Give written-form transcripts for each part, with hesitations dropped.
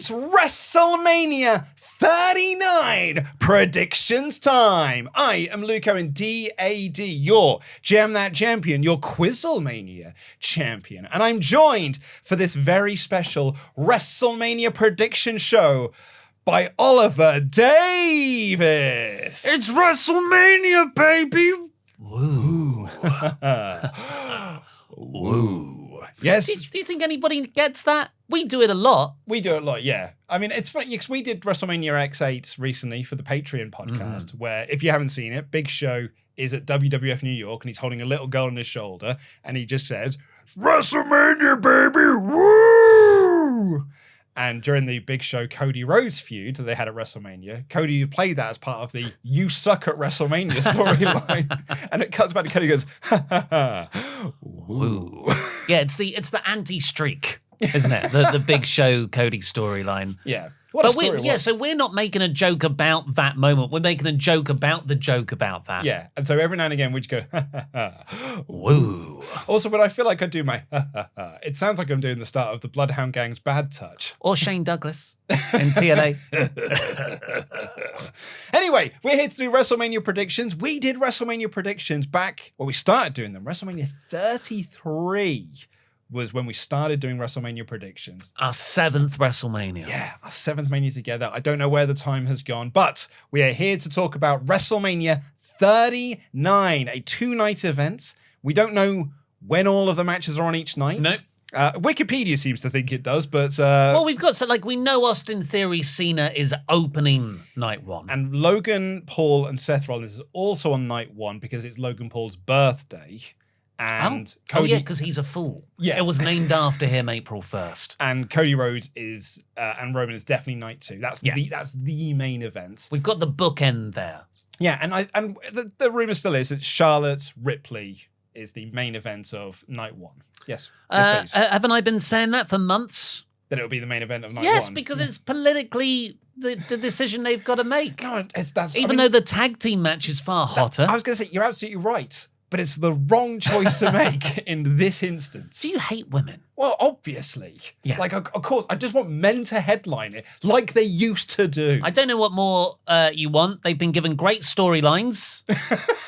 It's WrestleMania 39 predictions time. I am Luke Owen, DAD, your Jam That Champion, your Quizzlemania champion. And I'm joined for this very special WrestleMania prediction show by Oliver Davis. It's WrestleMania, baby! Woo. Woo. Yes. Do you think anybody gets that? We do it a lot. We do it a lot, yeah. I mean, it's funny because we did WrestleMania X8 recently for the Patreon podcast, where, if you haven't seen it, Big Show is at WWF New York and he's holding a little girl on his shoulder and he just says, WrestleMania, baby! Woo! And during the Big Show Cody Rhodes feud that they had at WrestleMania, Cody played that as part of the "You Suck at WrestleMania" storyline, and it cuts back to Cody goes, "Ha ha ha, woo." Yeah, it's the anti-streak, isn't it? The Big Show Cody storyline. Yeah. What a story so we're not making a joke about that moment. We're making a joke about the joke about that. Yeah, and so every now and again we just go, ha ha ha, woo. Also, when I feel like I do my ha ha ha, it sounds like I'm doing the start of the Bloodhound Gang's Bad Touch. Or Shane Douglas in TNA. Anyway, we're here to do WrestleMania predictions. We did WrestleMania predictions back, we started doing them. WrestleMania 33 was when we started doing WrestleMania predictions. Our 7th WrestleMania. Yeah, our 7th Mania together. I don't know where the time has gone, but we are here to talk about WrestleMania 39, a 2-night event. We don't know when all of the matches are on each night. Nope. Wikipedia seems to think it does, but... well, we've got, we know Austin Theory Cena is opening night 1. And Logan Paul and Seth Rollins is also on night 1 because it's Logan Paul's birthday. And Cody, because he's a fool. Yeah. It was named after him April 1st. And Cody Rhodes is, and Roman is definitely night 2. That's the main event. We've got the bookend there. Yeah, and the rumor still is that Charlotte Ripley is the main event of night 1. Yes. Yes, haven't I been saying that for months? That it'll be the main event of night 1. Yes, because it's politically the decision they've got to make. No, though the tag team match is far hotter. I was going to say, you're absolutely right. But it's the wrong choice to make in this instance. Do you hate women? Well, obviously. Yeah. Of course, I just want men to headline it like they used to do. I don't know what more you want. They've been given great storylines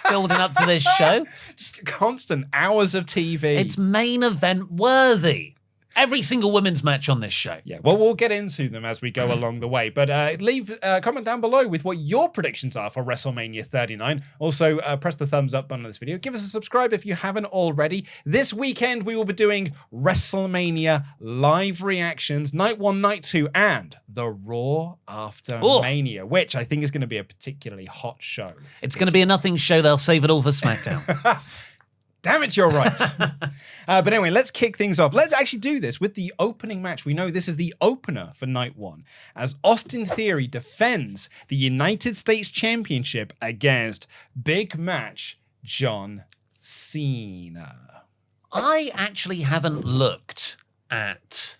building up to this show. Just constant hours of TV. It's main event worthy. Every single women's match on this show. Yeah, well, we'll get into them as we go along the way. But leave a comment down below with what your predictions are for WrestleMania 39. Also, press the thumbs up button on this video. Give us a subscribe if you haven't already. This weekend, we will be doing WrestleMania live reactions, night 1, night 2, and the Raw After Mania, which I think is going to be a particularly hot show. It's going to be a nothing show. They'll save it all for SmackDown. Damn it, you're right. But anyway, let's kick things off. Let's actually do this with the opening match. We know this is the opener for night 1, as Austin Theory defends the United States Championship against big match John Cena. I actually haven't looked at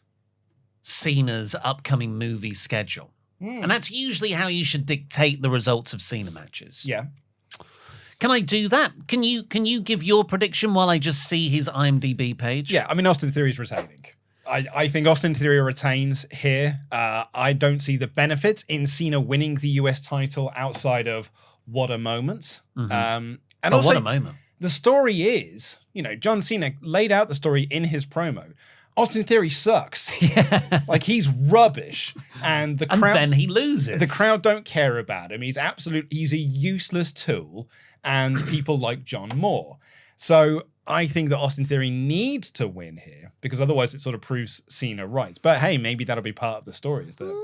Cena's upcoming movie schedule. And that's usually how you should dictate the results of Cena matches. Yeah. Can I do that? Can you give your prediction while I just see his IMDb page? Yeah, I mean, Austin Theory's retaining. I think Austin Theory retains here. I don't see the benefit in Cena winning the US title outside of what a moment. And also, what a moment. The story is, John Cena laid out the story in his promo. Austin Theory sucks. Yeah. He's rubbish. And the crowd... And then he loses. The crowd don't care about him. He's a useless tool. And people like John more. So I think that Austin Theory needs to win here because otherwise it sort of proves Cena right. But hey, maybe that'll be part of the story is that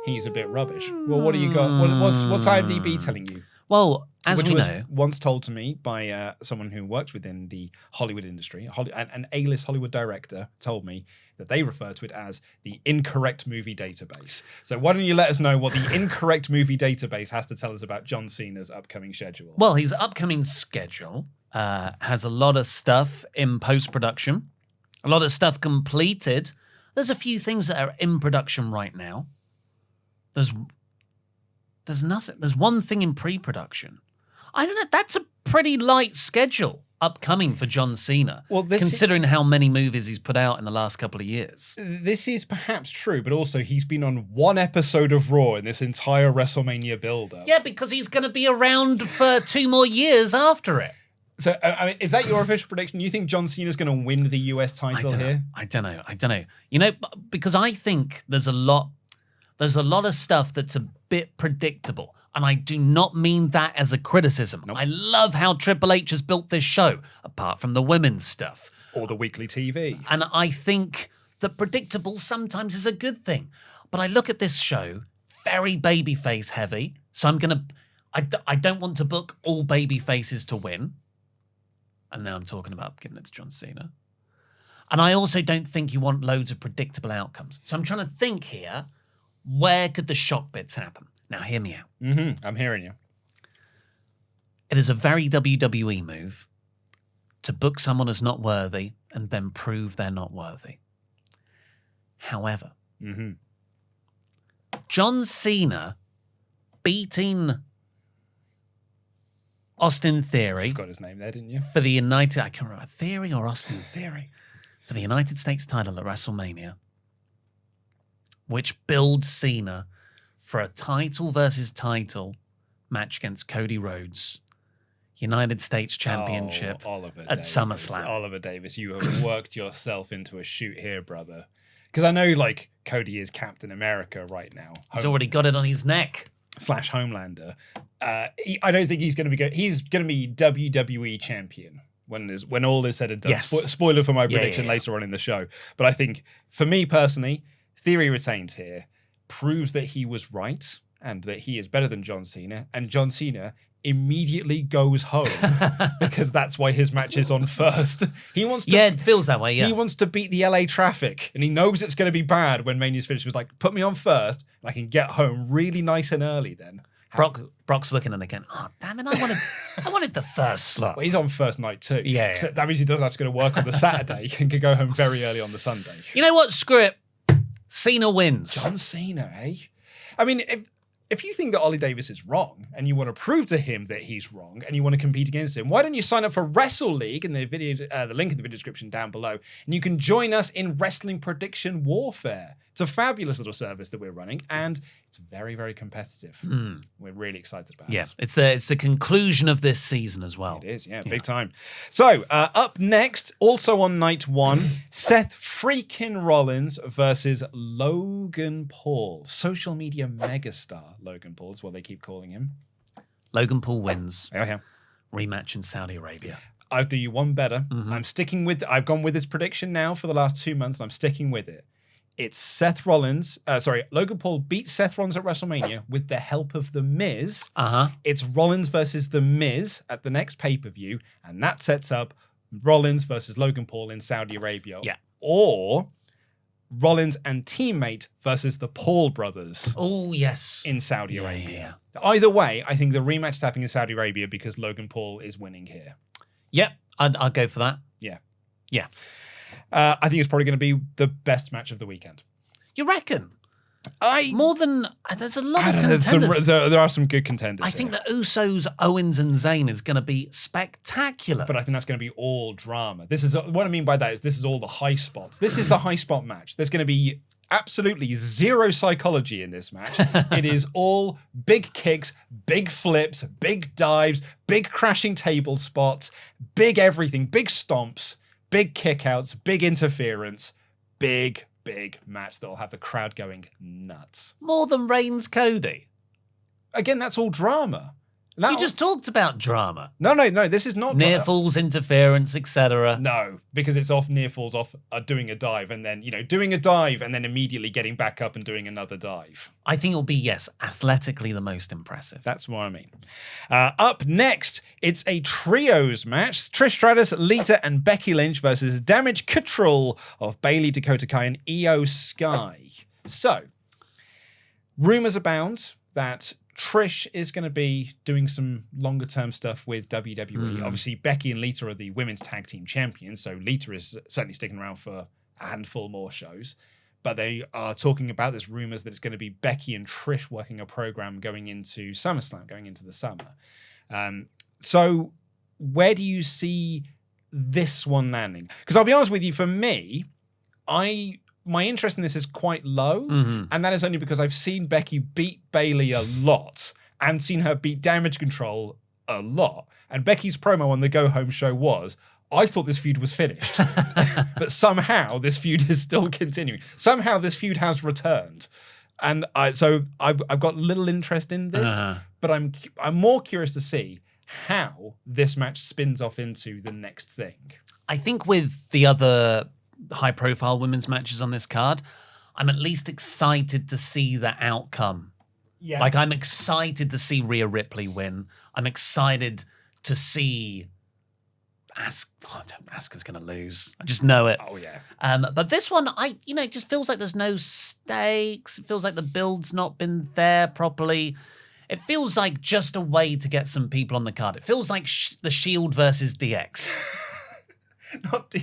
he's a bit rubbish. Well, what do you got? What's IMDb telling you? Well, as we know, was once told to me by someone who works within the Hollywood industry, an A-list Hollywood director told me that they refer to it as the incorrect movie database. So why don't you let us know what the incorrect movie database has to tell us about John Cena's upcoming schedule? Well, his upcoming schedule has a lot of stuff in post-production, a lot of stuff completed. There's a few things that are in production right now. There's nothing. There's one thing in pre-production. I don't know. That's a pretty light schedule. upcoming for John Cena, Well, considering how many movies he's put out in the last couple of years. This is perhaps true, but also he's been on one episode of Raw in this entire WrestleMania build-up. Yeah, because he's going to be around for 2 more years after it. So, I mean, is that your official prediction? You think John Cena's going to win the US title here? I don't know. You know, because I think there's a lot of stuff that's a bit predictable. And I do not mean that as a criticism. Nope. I love how Triple H has built this show, apart from the women's stuff. Or the weekly TV. And I think that predictable sometimes is a good thing. But I look at this show, very babyface heavy. So I don't want to book all baby faces to win. And now I'm talking about giving it to John Cena. And I also don't think you want loads of predictable outcomes. So I'm trying to think here, where could the shock bits happen? Now, hear me out. Mm-hmm. I'm hearing you. It is a very WWE move to book someone as not worthy and then prove they're not worthy. However, John Cena beating Austin Theory. You got his name there, didn't you? For the United, I can't remember, Theory or Austin Theory, for the United States title at WrestleMania, which builds Cena for a title versus title match against Cody Rhodes, United States Championship at SummerSlam. Oliver Davis, you have worked yourself into a shoot here, brother. Because I know, like, Cody is Captain America right now. He's already got it on his neck. / Homelander. I don't think he's going to be good. He's going to be WWE champion when all is said and done. Yes. Spoiler for my prediction yeah. later on in the show. But I think, for me personally, Theory retains here, proves that he was right and that he is better than John Cena. And John Cena immediately goes home because that's why his match is on first. He wants to, yeah, it feels that way, yeah. He wants to beat the LA traffic and he knows it's going to be bad when Mania's finished. He was like, put me on first and I can get home really nice and early then. Brock's looking and again, oh, damn it, I wanted the first slot. Well, he's on first night too. Yeah. So that means he doesn't have to go to work on the Saturday and can go home very early on the Sunday. You know what? Screw it. Cena wins. John Cena, eh? I mean, if you think that Ollie Davis is wrong and you want to prove to him that he's wrong and you want to compete against him, why don't you sign up for Wrestle League in the video, the link in the video description down below, and you can join us in Wrestling Prediction Warfare. It's a fabulous little service that we're running, and it's very, very competitive. We're really excited about it. Yeah, it's the conclusion of this season as well. It is, yeah, big time. So, up next, also on night one, Seth freaking Rollins versus Logan Paul. Social media megastar Logan Paul is what they keep calling him. Logan Paul wins. Oh, yeah. Rematch in Saudi Arabia. I'll do you one better. I've gone with his prediction now for the last 2 months, and I'm sticking with it. It's Logan Paul beats Seth Rollins at WrestleMania with the help of The Miz. It's Rollins versus The Miz at the next pay-per-view, and that sets up Rollins versus Logan Paul in Saudi Arabia. Yeah. Or Rollins and teammate versus the Paul brothers. Oh, yes. In Saudi Arabia. Either way, I think the rematch is happening in Saudi Arabia because Logan Paul is winning here. Yep, I'd go for that. Yeah. Yeah. I think it's probably going to be the best match of the weekend. You reckon? There's a lot of contenders. There are some good contenders. I think the Usos, Owens, and Zayn is going to be spectacular. But I think that's going to be all drama. This is what I mean by that is this is all the high spots. This is the high spot match. There's going to be absolutely zero psychology in this match. It is all big kicks, big flips, big dives, big crashing table spots, big everything, big stomps, big kickouts, big interference, big match that'll have the crowd going nuts. More than Reigns Cody. Again, that's all drama. You just talked about drama. No, this is not near drama. falls, interference, etc. No, because it's off near falls off doing a dive and then, doing a dive and then immediately getting back up and doing another dive. I think it'll be, yes, athletically the most impressive. That's what I mean. Up next, it's a trios match. Trish Stratus, Lita, and Becky Lynch versus Damage Control of Bayley, Dakota Kai, and Io Sky. So, rumors abound that Trish is going to be doing some longer-term stuff with WWE. Obviously, Becky and Lita are the women's tag team champions, so Lita is certainly sticking around for a handful more shows. But they are talking about, there's rumors that it's going to be Becky and Trish working a program going into SummerSlam, going into the summer. So where do you see this one landing? Because I'll be honest with you, for me, my interest in this is quite low, and that is only because I've seen Becky beat Bayley a lot and seen her beat Damage Control a lot. And Becky's promo on the Go Home show was, I thought this feud was finished, but somehow this feud is still continuing. Somehow this feud has returned. And I've got little interest in this, but I'm more curious to see how this match spins off into the next thing. I think with the other high-profile women's matches on this card, I'm at least excited to see the outcome. Yeah. Like, I'm excited to see Rhea Ripley win. I'm excited to see Asuka's going to lose. I just know it. Oh, yeah. But this one, it just feels like there's no stakes. It feels like the build's not been there properly. It feels like just a way to get some people on the card. It feels like the Shield versus DX. Not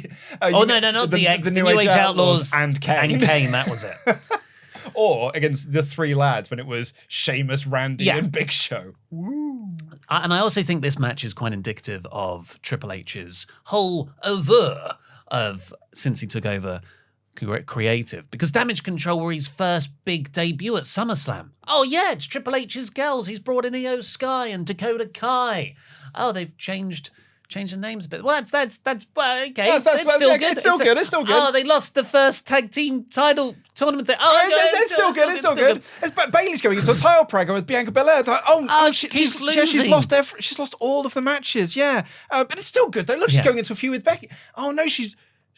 not DX. The New Age Outlaws and Kane. And Kane, that was it. Or against the three lads when it was Sheamus, Randy, and Big Show. Woo. And I also think this match is quite indicative of Triple H's whole oeuvre since he took over creative. Because Damage Control were his first big debut at SummerSlam. Oh yeah, it's Triple H's girls. He's brought in Io Sky and Dakota Kai. Oh, they've changed the names a bit. Well, that's okay. It's still good. It's still good. Oh, they lost the first tag team title tournament thing. It's still good. Bayley's going into a title program with Bianca Belair. She keeps losing. She's lost all of the matches. Yeah, but it's still good. Look, she's going into a feud with Becky. Oh no,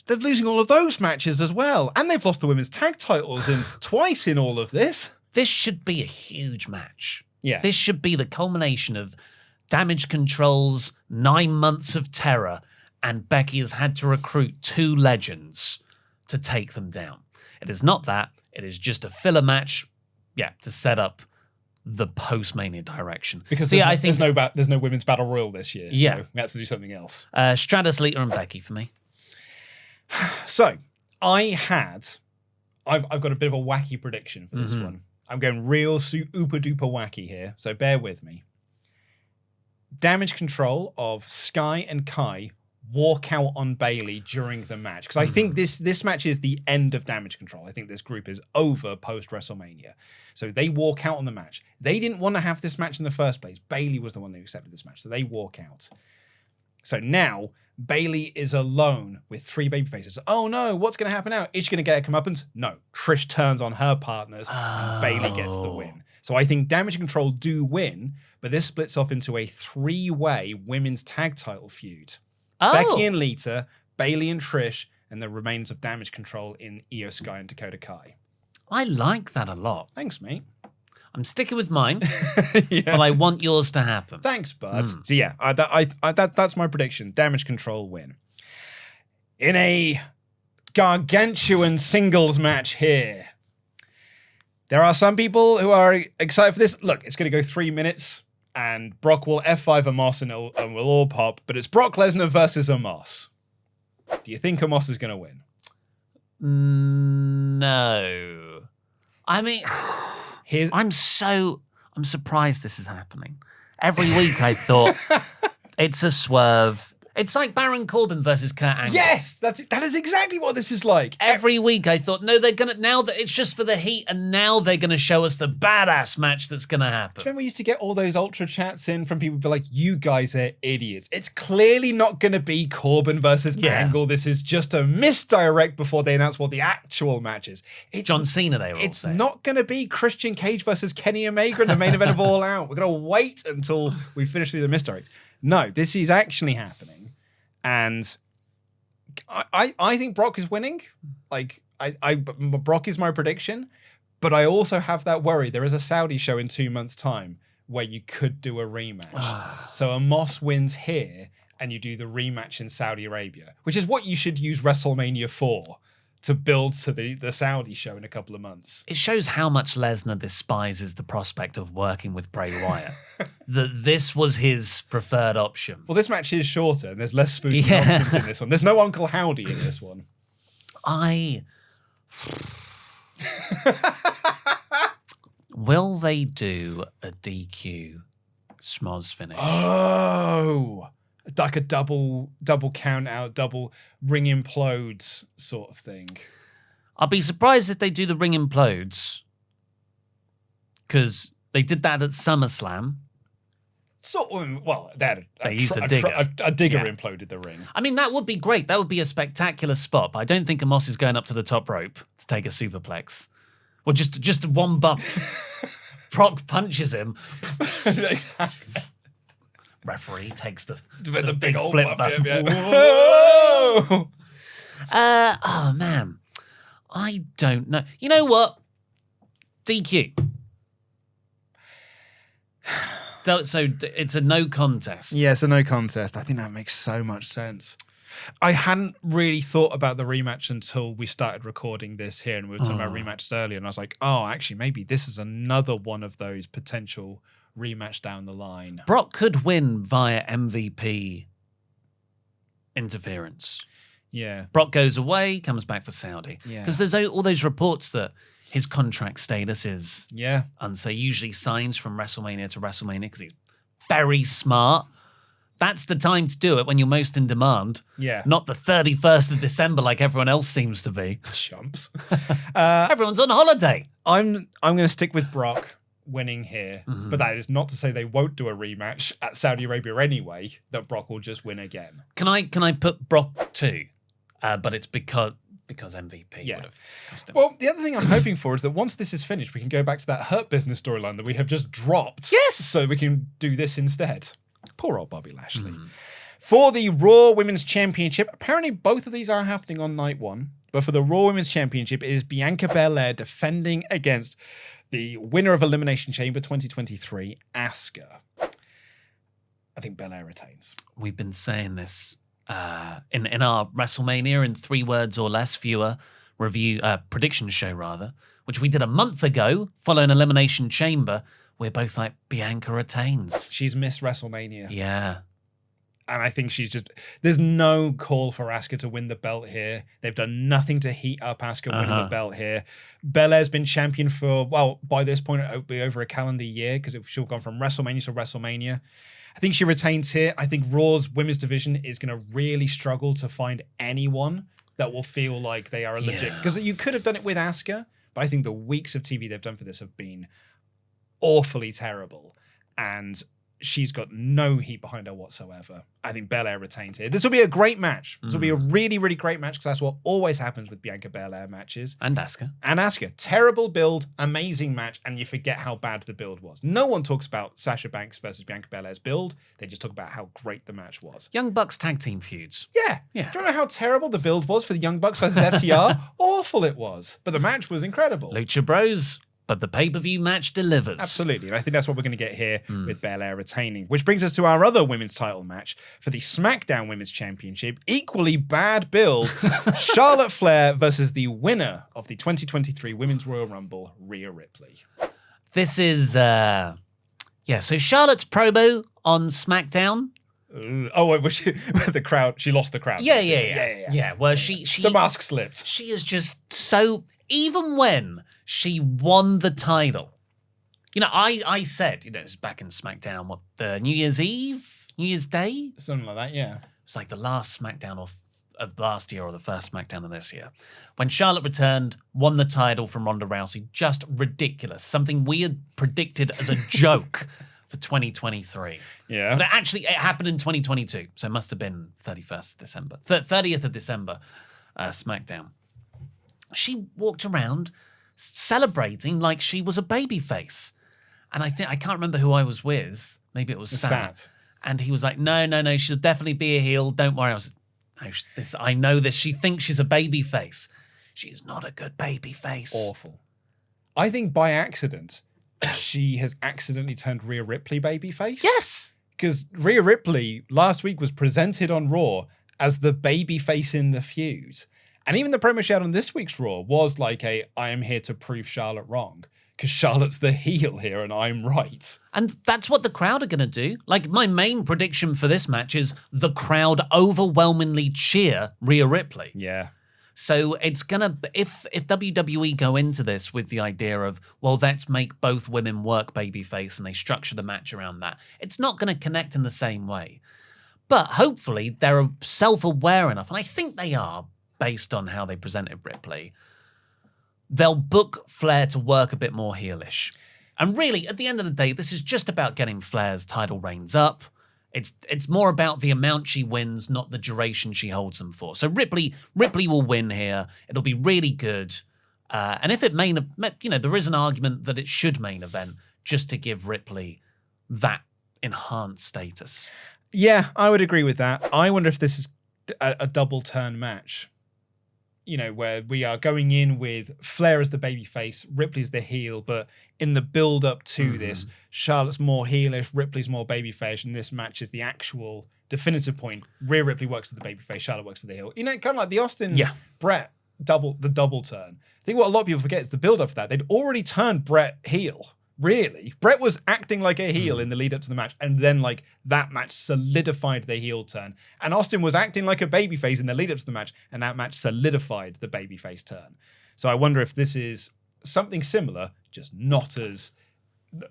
they're losing all of those matches as well, and they've lost the women's tag titles twice in all of this. This should be a huge match. Yeah, this should be the culmination of Damage Control's 9 months of terror, and Becky has had to recruit 2 legends to take them down. It is not that. It is just a filler match, to set up the post-Mania direction. Because there's no women's battle royal this year, so we had to do something else. Stratus, Lita, and Becky for me. So, I've got a bit of a wacky prediction for this one. I'm going real super-duper wacky here, so bear with me. Damage Control of Sky and Kai walk out on Bayley during the match. Because I think this match is the end of Damage Control. I think this group is over post-WrestleMania. So they walk out on the match. They didn't want to have this match in the first place. Bayley was the one who accepted this match. So they walk out. So now Bayley is alone with 3 babyfaces. Oh no, what's going to happen now? Is she going to get a comeuppance? No. Trish turns on her partners and Bayley gets the win. So I think Damage Control do win, but this splits off into a 3-way women's tag title feud. Becky and Lita, Bayley and Trish, and the remains of Damage Control in Io Sky and Dakota Kai. I like that a lot. Thanks, mate. I'm sticking with mine, but I want yours to happen. Thanks, bud. So yeah, that's my prediction. Damage Control win. In a gargantuan singles match here, there are some people who are excited for this. Look, it's going to go 3 minutes, and Brock will F5 Amos, and we'll all pop. But it's Brock Lesnar versus Amos. Do you think Amos is going to win? No. I mean, I'm surprised this is happening. Every week I thought it's a swerve. It's like Baron Corbin versus Kurt Angle. Yes, that is exactly what this is like. Every week I thought, no, they're gonna, now that it's just for the heat, and now they're gonna show us the badass match that's gonna happen. Do you remember we used to get all those ultra chats in from people who be like, you guys are idiots. It's clearly not gonna be Corbin versus Angle. This is just a misdirect before they announce what the actual match is. John Cena, they were all saying. It's not gonna be Christian Cage versus Kenny Omega in the main event of All Out. We're gonna wait until we finish with the misdirect. No, this is actually happening. And I think Brock is winning. Brock is my prediction, but I also have that worry. There is a Saudi show in 2 months' time where you could do a rematch. So Amos wins here, and you do the rematch in Saudi Arabia, which is what you should use WrestleMania for, to build to the Saudi show in a couple of months. It shows how much Lesnar despises the prospect of working with Bray Wyatt. That this was his preferred option. Well, this match is shorter, and there's less spooky nonsense in this one. There's no Uncle Howdy in this one. Will they do a DQ schmoz finish? Oh, like a double count out, double ring implodes sort of thing. I'll be surprised if they do the ring implodes, because they did that at SummerSlam. They used a digger. A digger imploded the ring. I mean, that would be great. That would be a spectacular spot, but I don't think Amos is going up to the top rope to take a superplex. Or just one bump. Brock punches him. Referee takes the big old flip back. Whoa! Oh, man. I don't know. You know what? DQ. So it's a no contest. Yeah, it's a no contest. I think that makes so much sense. I hadn't really thought about the rematch until we started recording this here, and we were talking about rematches earlier, and I was like, oh, actually, maybe this is another one of those potential rematch down the line. Brock could win via MVP interference. Yeah. Brock goes away, comes back for Saudi. Yeah. Because there's all those reports that his contract status is unsafe. Usually signs from WrestleMania to WrestleMania because he's very smart. That's the time to do it when you're most in demand. Yeah. Not the 31st of December like everyone else seems to be. Chumps. Everyone's on holiday. I'm going to stick with Brock winning here, but that is not to say they won't do a rematch at Saudi Arabia anyway, that Brock will just win again. Can I put Brock 2? But it's because MVP would have cost him. Well, the other thing I'm hoping for is that once this is finished, we can go back to that Hurt Business storyline that we have just dropped. Yes! So we can do this instead. Poor old Bobby Lashley. For the Raw Women's Championship, apparently both of these are happening on night one, but for the Raw Women's Championship, it is Bianca Belair defending against the winner of Elimination Chamber 2023, Asuka. I think Belair retains. We've been saying this in our WrestleMania in 3 words or less viewer review prediction show rather, which we did a month ago following Elimination Chamber. We're both like, Bianca retains. She's missed WrestleMania. Yeah. And I think there's no call for Asuka to win the belt here. They've done nothing to heat up Asuka winning the belt here. Belair's been champion for, by this point, it'll be over a calendar year because she'll gone from WrestleMania to WrestleMania. I think she retains here. I think Raw's women's division is going to really struggle to find anyone that will feel like they are a legit. Because you could have done it with Asuka, but I think the weeks of TV they've done for this have been awfully terrible. And she's got no heat behind her whatsoever. I think Belair retains here. This will be a great match. This will be a really, really great match because that's what always happens with Bianca Belair matches. And Asuka. Terrible build, amazing match, and you forget how bad the build was. No one talks about Sasha Banks versus Bianca Belair's build. They just talk about how great the match was. Young Bucks tag team feuds. Yeah. Do you remember how terrible the build was for the Young Bucks versus FTR? Awful it was. But the match was incredible. Lucha Bros. But the pay-per-view match delivers. Absolutely. And I think that's what we're going to get here with Belair retaining. Which brings us to our other women's title match for the SmackDown Women's Championship. Equally bad build. Charlotte Flair versus the winner of the 2023 Women's Royal Rumble, Rhea Ripley. This is, so Charlotte's promo on SmackDown. The crowd. She lost the crowd. Yeah. Well, she the mask slipped. She is just so, even when she won the title, I said, it's back in SmackDown, the New Year's Eve, New Year's Day, something like that. Yeah, it's like the last SmackDown of last year or the first SmackDown of this year, when Charlotte returned, won the title from Ronda Rousey. Just ridiculous. Something we had predicted as a joke. For 2023. Yeah. But it happened in 2022. So it must have been 31st of December. 30th of December, SmackDown. She walked around celebrating like she was a babyface. And I can't remember who I was with. Maybe it was Seth. And he was like, no, she'll definitely be a heel. Don't worry. I was like, no, I know this. She thinks she's a babyface. She is not a good babyface. Awful. I think by accident, she has accidentally turned Rhea Ripley babyface. Yes. Because Rhea Ripley last week was presented on Raw as the babyface in the feud. And even the promo she had on this week's Raw was like I am here to prove Charlotte wrong. Because Charlotte's the heel here and I'm right. And that's what the crowd are going to do. Like, my main prediction for this match is the crowd overwhelmingly cheer Rhea Ripley. Yeah. So it's going to, if WWE go into this with the idea of, well, let's make both women work babyface and they structure the match around that, it's not going to connect in the same way. But hopefully they're self-aware enough, and I think they are, based on how they presented Ripley. They'll book Flair to work a bit more heelish. And really, at the end of the day, this is just about getting Flair's title reigns up. It's more about the amount she wins, not the duration she holds them for. So Ripley will win here. It'll be really good. And if it there is an argument that it should main event just to give Ripley that enhanced status. Yeah, I would agree with that. I wonder if this is a double turn match. Where we are going in with Flair as the babyface, Ripley's the heel, but in the build up to this, Charlotte's more heelish, Ripley's more babyface, and this match is the actual definitive point. Rhea Ripley works as the babyface, Charlotte works as the heel. Kind of like the Austin Brett double turn. I think what a lot of people forget is the build up for that. They'd already turned Brett heel. Really, Brett was acting like a heel in the lead up to the match, and then that match solidified the heel turn. And Austin was acting like a babyface in the lead up to the match, and that match solidified the babyface turn. So I wonder if this is something similar, just not as,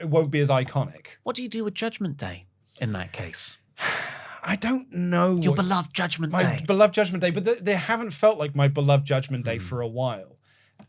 it won't be as iconic. What do you do with Judgment Day in that case? I don't know. Your beloved Judgment Day. My beloved Judgment Day, but they haven't felt like my beloved Judgment Day for a while,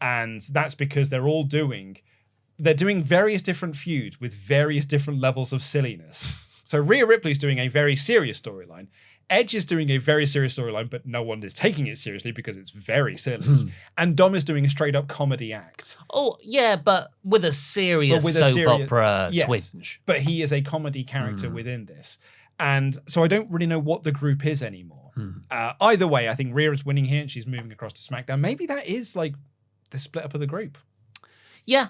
and that's because they're doing various different feuds with various different levels of silliness. So Rhea Ripley's doing a very serious storyline. Edge is doing a very serious storyline, but no one is taking it seriously because it's very silly. And Dom is doing a straight up comedy act. Oh, yeah, but with a serious soap opera twinge. But he is a comedy character within this. And so I don't really know what the group is anymore. Either way, I think Rhea is winning here and she's moving across to SmackDown. Maybe that is the split up of the group. Yeah.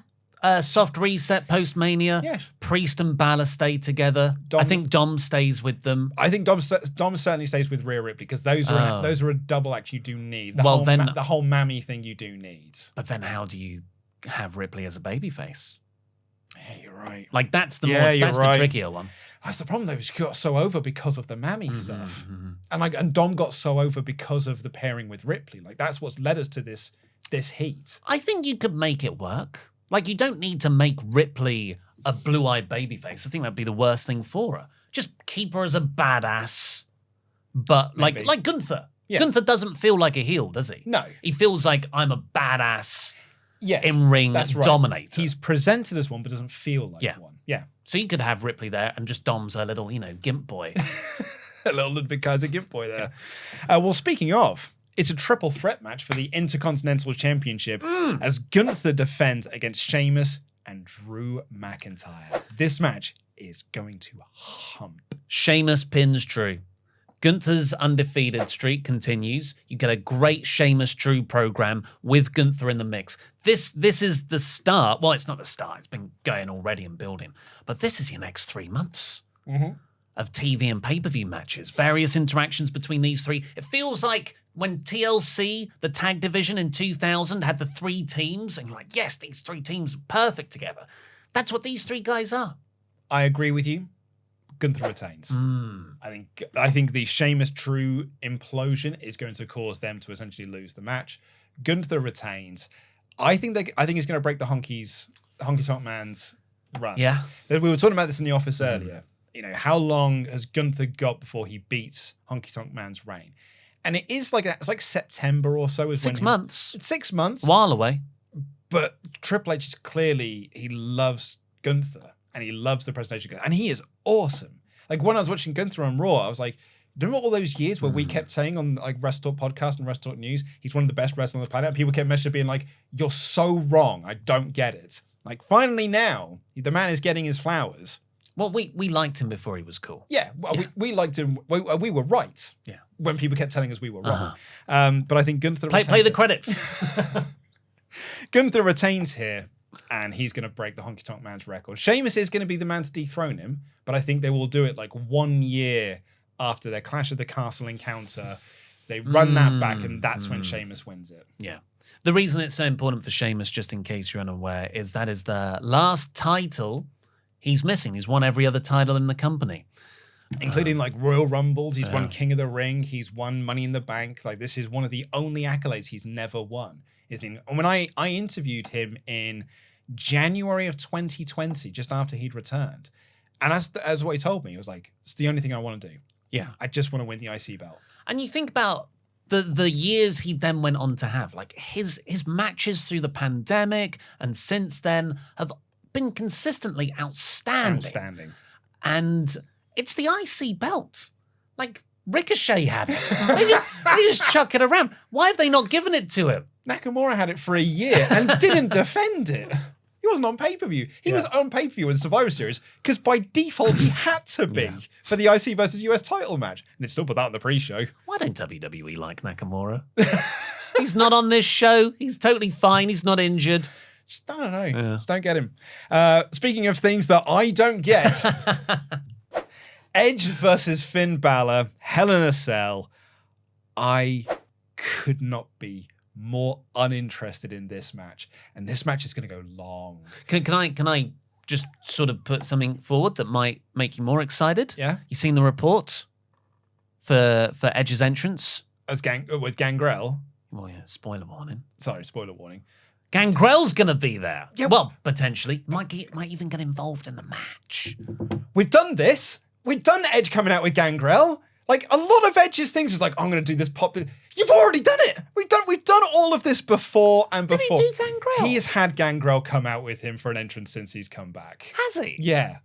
Soft reset post-Mania. Yeah. Priest and Balor stay together. I think Dom stays with them. I think Dom certainly stays with Rhea Ripley because those are a double act you do need. The whole Mammy thing you do need. But then how do you have Ripley as a babyface? Yeah, you're right. That's the trickier one. That's the problem though. She got so over because of the Mammy stuff, and Dom got so over because of the pairing with Ripley. That's what's led us to this heat. I think you could make it work. You don't need to make Ripley a blue-eyed babyface. I think that'd be the worst thing for her. Just keep her as a badass, but like Gunther. Yeah. Gunther doesn't feel like a heel, does he? No. He feels like I'm a badass yes, in-ring right. dominator. He's presented as one, but doesn't feel like one. Yeah. So you could have Ripley there and just Dom's a little, gimp boy. A little Ludwig Kaiser gimp boy there. Well, speaking of... It's a triple threat match for the Intercontinental Championship as Gunther defends against Sheamus and Drew McIntyre. This match is going to hump. Sheamus pins Drew. Gunther's undefeated streak continues. You get a great Sheamus-Drew program with Gunther in the mix. This is the start. Well, it's not the start. It's been going already and building. But this is your next 3 months of TV and pay-per-view matches. Various interactions between these three. It feels like when TLC, the tag division in 2000, had the 3 teams, and you're like, yes, these 3 teams are perfect together. That's what these 3 guys are. I agree with you. Gunther retains. I think the Sheamus-Drew implosion is going to cause them to essentially lose the match. Gunther retains. I think he's going to break the Honky Tonk Man's run. Yeah. We were talking about this in the office earlier. How long has Gunther got before he beats Honky Tonk Man's reign? And it's like September or so. 6 months. It's 6 months. A while away. But Triple H is clearly, he loves Gunther and he loves the presentation of Gunther. And he is awesome. When I was watching Gunther on Raw, I was like, remember all those years where we kept saying on WrestleTalk Podcast and WrestleTalk News, he's one of the best wrestlers on the planet? And people kept messaging being like, you're so wrong. I don't get it. Finally now, the man is getting his flowers. Well, we liked him before he was cool. Yeah, we liked him. We were right. Yeah. When people kept telling us we were wrong. But I think Gunther... Play the credits. Gunther retains here, and he's going to break the Honky Tonk Man's record. Sheamus is going to be the man to dethrone him, but I think they will do it 1 year after their Clash of the Castle encounter. They run that back, and that's when Sheamus wins it. Yeah. The reason it's so important for Sheamus, just in case you're unaware, is that is the last title he's missing. He's won every other title in the company. Including Royal Rumbles. He's won King of the Ring. He's won Money in the Bank. This is one of the only accolades he's never won. And when I interviewed him in January of 2020, just after he'd returned, and as what he told me, he was like, it's the only thing I want to do. Yeah. I just want to win the IC belt. And you think about the years he then went on to have, like his matches through the pandemic and since then have been consistently outstanding. And it's the IC belt. Like Ricochet had it. They just chuck it around. Why have they not given it to him? Nakamura had it for a year and didn't defend it. He wasn't on pay-per-view. He was on pay-per-view in Survivor Series because by default he had to be for the IC versus US title match. And they still put that on the pre-show. Why don't WWE like Nakamura? He's not on this show. He's totally fine. He's not injured. Just don't know. Yeah. Just don't get him. Speaking of things that I don't get, Edge versus Finn Balor, Hell in a Cell. I could not be more uninterested in this match, and this match is going to go long. Can I just sort of put something forward that might make you more excited? Yeah. You seen the report for Edge's entrance with Gangrel? Oh yeah, spoiler warning. Sorry, spoiler warning. Gangrel's going to be there. Yeah. Well, potentially might even get involved in the match. We've done this. We've done Edge coming out with Gangrel. Like, a lot of Edge's things is like, I'm going to do this pop. You've already done it. We've done all of this before and before. Did he do Gangrel? He has had Gangrel come out with him for an entrance since he's come back. Has he? Yeah.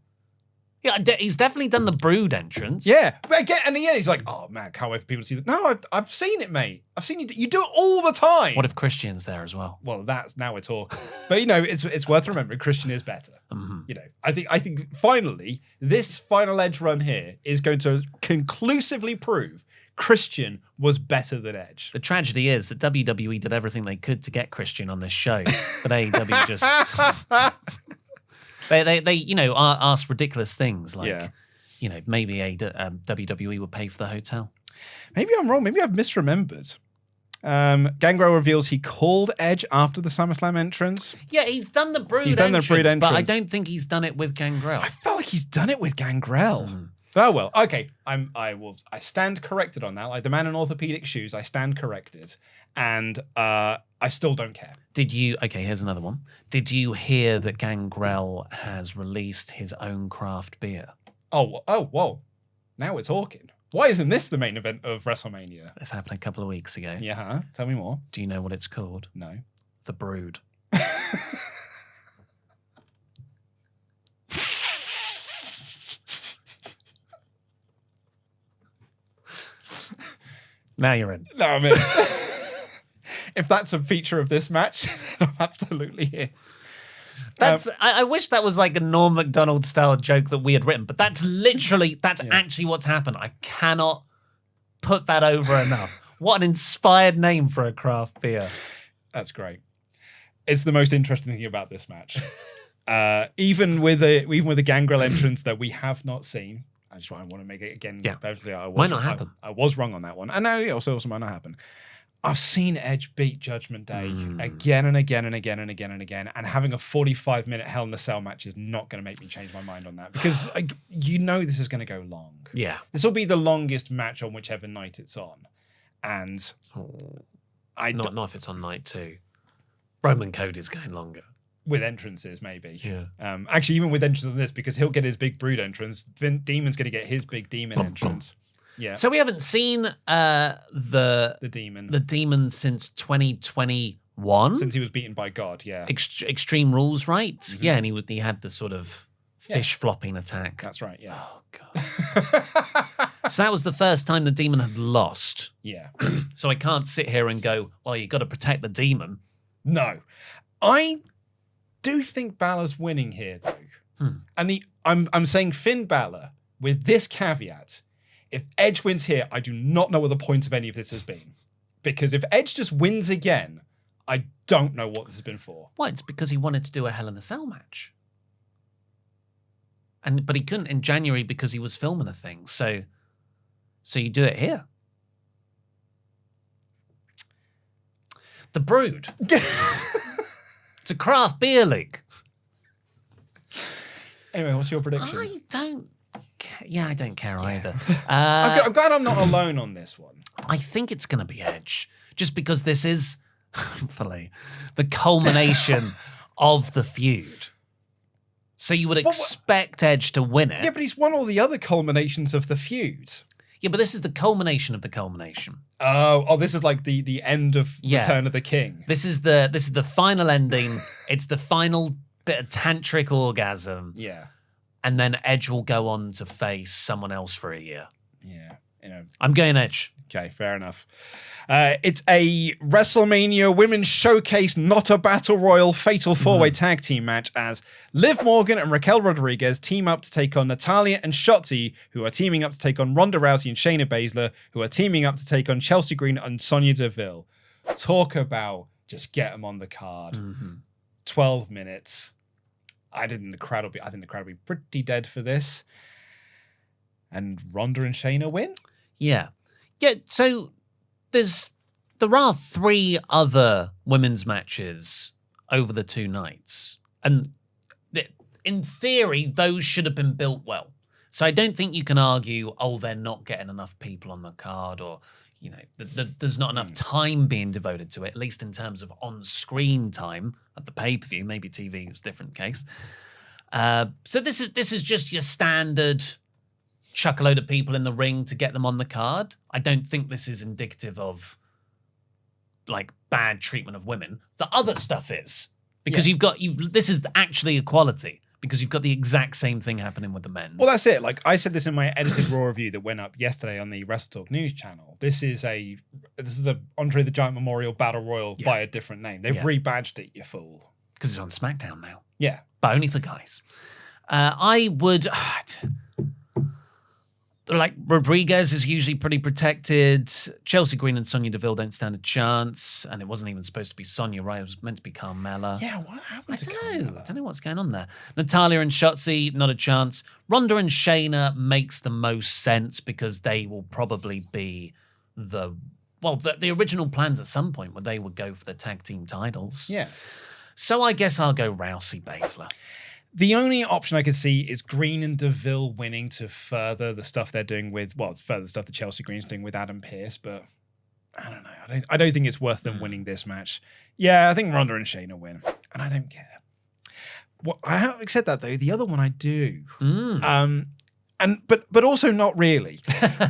Yeah, he's definitely done the Brood entrance. Yeah. But again, in the end, he's like, oh, man, can't wait for people to see that. No, I've seen it, mate. I've seen you. You do it all the time. What if Christian's there as well? Well, now we're talking. But, it's worth remembering Christian is better. Mm-hmm. I think finally, this final Edge run here is going to conclusively prove Christian was better than Edge. The tragedy is that WWE did everything they could to get Christian on this show, but AEW just they ask ridiculous things like maybe WWE would pay for the hotel. Maybe I'm wrong. Maybe I've misremembered. Gangrel reveals he called Edge after the SummerSlam entrance. Yeah, he's done the Brood entrance, but I don't think he's done it with Gangrel. I felt like he's done it with Gangrel. Oh well, okay. I stand corrected on that. Like the man in orthopedic shoes, I stand corrected, and I still don't care. Okay, here's another one. Did you hear that Gangrel has released his own craft beer? Oh, whoa! Now we're talking. Why isn't this the main event of WrestleMania? This happened a couple of weeks ago. Yeah, tell me more. Do you know what it's called? No. The Brood. Now you're in. No, I'm in. If that's a feature of this match, then I'm absolutely here. I wish that was like a Norm Macdonald style joke that we had written, but that's actually what's happened. I cannot put that over enough. What an inspired name for a craft beer. That's great. It's the most interesting thing about this match. Even with a Gangrel entrance that we have not seen. I just want to make it again. Yeah. Might not happen. I was wrong on that one. And now it also might not happen. I've seen Edge beat Judgment Day again and again and again and again and again. And having a 45-minute Hell in a Cell match is not going to make me change my mind on that. Because this is going to go long. Yeah. This will be the longest match on whichever night it's on. And not if it's on night 2. Roman Cody's going longer. With entrances, maybe. Yeah. Actually, even with entrances on this, because he'll get his big Brood entrance, Demon's going to get his big Demon entrance. Yeah. So we haven't seen the Demon since 2021. Since he was beaten by God, yeah. Extreme Rules, right? Mm-hmm. Yeah, and he had the sort of fish flopping attack. That's right, yeah. Oh, God. So that was the first time the Demon had lost. Yeah. So I can't sit here and go, well, you got to protect the Demon. No. I do think Balor's winning here, though. And I'm saying Finn Balor with this caveat. If Edge wins here, I do not know what the point of any of this has been. Because if Edge just wins again, I don't know what this has been for. Well, it's because he wanted to do a Hell in a Cell match. But he couldn't in January because he was filming a thing. So you do it here. The Brood. It's a craft beer league. Anyway, what's your prediction? I don't care either. I'm glad I'm not alone on this one. I think it's going to be Edge, just because this is, hopefully, the culmination of the feud. So you would expect Edge to win it. Yeah, but he's won all the other culminations of the feud. Yeah, but this is the culmination of the culmination. Oh, this is like the end of Return of the King. This is the final ending. It's the final bit of tantric orgasm. Yeah. And then Edge will go on to face someone else for a year. Yeah. I'm going Edge. Okay, fair enough. It's a WrestleMania Women's Showcase, not a Battle Royal, Fatal 4-Way Tag Team match as Liv Morgan and Raquel Rodriguez team up to take on Natalya and Shotzi, who are teaming up to take on Ronda Rousey and Shayna Baszler, who are teaming up to take on Chelsea Green and Sonya Deville. Talk about just get them on the card. 12 minutes. I think the crowd will be pretty dead for this. And Ronda and Shayna win? Yeah. Yeah, so there are 3 other women's matches over the 2 nights. And in theory, those should have been built well. So I don't think you can argue, they're not getting enough people on the card, or, there's not enough time being devoted to it, at least in terms of on-screen time at the pay-per-view. Maybe TV is a different case. So this is just your standard chuck a load of people in the ring to get them on the card. I don't think this is indicative of like bad treatment of women. The other stuff is because this is actually equality because you've got the exact same thing happening with the men's. Well, that's it. Like I said this in my edited Raw review that went up yesterday on the WrestleTalk News channel. This is a Andre the Giant Memorial Battle Royal by a different name. They've rebadged it, you fool. Because it's on SmackDown now. Yeah. But only for guys. I would... Like, Rodriguez is usually pretty protected. Chelsea Green and Sonya Deville don't stand a chance. And it wasn't even supposed to be Sonya, right? It was meant to be Carmella. Yeah, what happened to Carmella? I don't know what's going on there. Natalya and Shotzi, not a chance. Ronda and Shayna makes the most sense because they will probably be the original plans at some point where they would go for the tag team titles. Yeah. So I guess I'll go Rousey Baszler. The only option I could see is Green and Deville winning to further the stuff they're doing further the stuff that Chelsea Green's doing with Adam Pearce, but I don't know. I don't think it's worth them winning this match. Yeah, I think Ronda and Shayna win, and I don't care. Well, I haven't said that though. The other one I do. But also not really.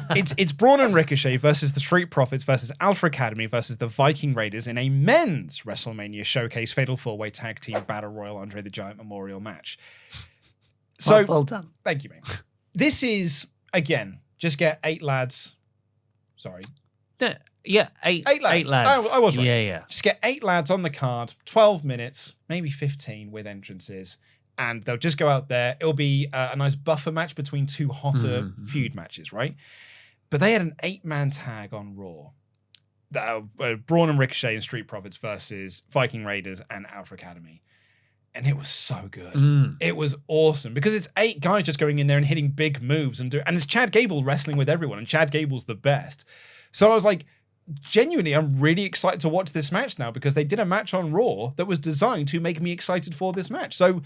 It's Braun and Ricochet versus the Street Profits versus Alpha Academy versus the Viking Raiders in a men's WrestleMania Showcase Fatal 4-Way Tag Team Battle Royal Andre the Giant Memorial match. So well done. Thank you, mate. This is, again, just get 8 lads. Sorry. Yeah, eight lads. I was right. Yeah. Just get 8 lads on the card, 12 minutes, maybe 15 with entrances. And they'll just go out there. It'll be a nice buffer match between 2 hotter feud matches, right? But they had an 8-man tag on Raw. Braun and Ricochet and Street Profits versus Viking Raiders and Alpha Academy. And it was so good. It was awesome because it's 8 guys just going in there and hitting big moves. And it's Chad Gable wrestling with everyone. And Chad Gable's the best. So I was like, genuinely, I'm really excited to watch this match now because they did a match on Raw that was designed to make me excited for this match. So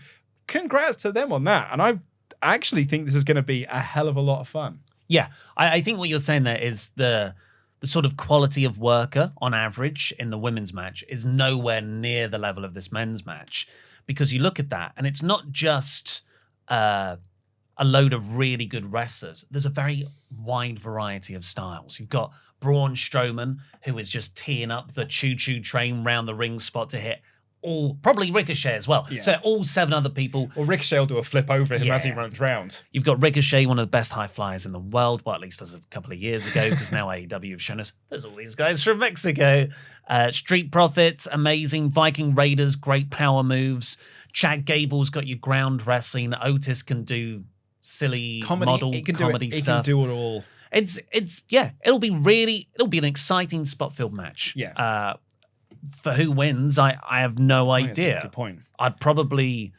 congrats to them on that. And I actually think this is going to be a hell of a lot of fun. Yeah, I think what you're saying there is the sort of quality of worker on average in the women's match is nowhere near the level of this men's match. Because you look at that and it's not just a load of really good wrestlers. There's a very wide variety of styles. You've got Braun Strowman, who is just teeing up the choo-choo train round the ring spot to hit probably Ricochet as well. Yeah. So all 7 other people. Well, Ricochet will do a flip over him as he runs round. You've got Ricochet, one of the best high flyers in the world, well, at least as a couple of years ago, because now AEW have shown us there's all these guys from Mexico. Street Profits, amazing. Viking Raiders, great power moves. Chad Gable's got your ground wrestling. Otis can do silly comedy stuff. He can do it all. It'll be an exciting spot-filled match. Yeah. For who wins, I have no idea. That's a good point. I'd probably...